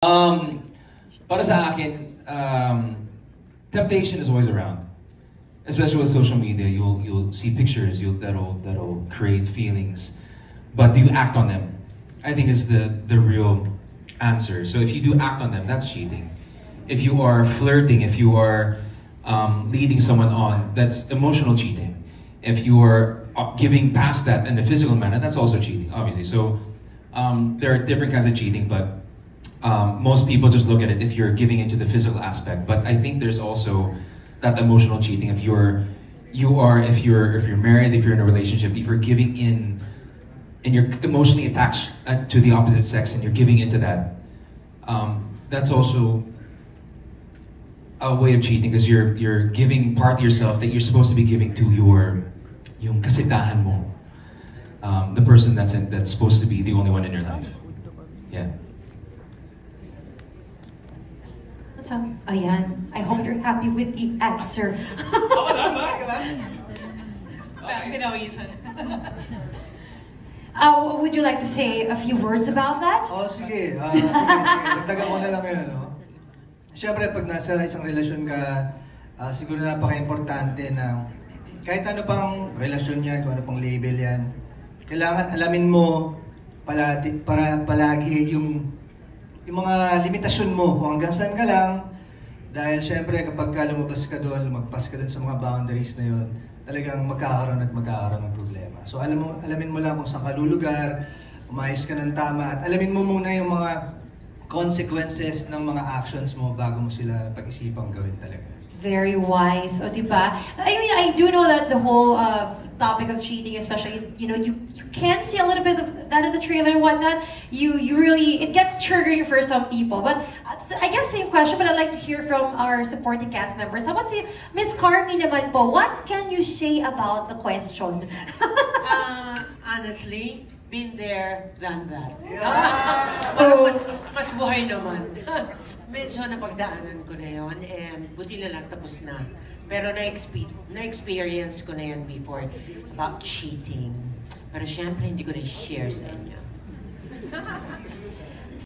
Um, para sa akin, temptation is always around. Especially with social media, you'll see pictures that'll create feelings, but do you act on them? I think is the real answer. So if you do act on them, that's cheating. If you are flirting, if you are leading someone on, that's emotional cheating. If you are giving past that in a physical manner, that's also cheating, obviously. So there are different kinds of cheating, but most people just look at it if you're giving into the physical aspect. But I think there's also that emotional cheating. If you're married, if you're in a relationship, if you're giving in and you're emotionally attached to the opposite sex and you're giving into that, that's also a way of cheating because you're giving part of yourself that you're supposed to be giving to yung kasitahan mo, the person that's supposed to be the only one in your life. Yeah. So, ayan. I hope you're happy with the answer. Would you like to say a few words about that? Oh, sige. Dagdagan ko na lang yun, no? Siyempre, pag nasa isang relasyon ka, siguro napaka-importante na kahit ano pang relasyon yan, kung ano pang label yan, kailangan alamin mo palagi yung mga limitasyon mo, kung hanggang saan ka lang. Dahil syempre kapag lumabas ka doon, lumagpas ka doon sa mga boundaries na yun, talagang magkakaroon ng problema. So alamin mo lang kung saan ka lulugar, umayos ka ng tama, at alamin mo muna yung mga consequences ng mga actions mo bago mo sila pag-isipang gawin talaga. Very wise, o diba? I mean, I do know that the whole topic of cheating, especially, you know, you can see a little bit of that in the trailer and whatnot. You really, it gets triggering for some people. But I guess same question, but I'd like to hear from our supporting cast members. How about si Miss Carmi naman po? What can you say about the question? Honestly, been there, done that. Yeah. Mas buhay naman. Medyo napagdaanan ko na yun, and buti na lang tapos na. Pero na-experience ko na yan before about cheating. Pero syempre, hindi ko na-share sa inyo.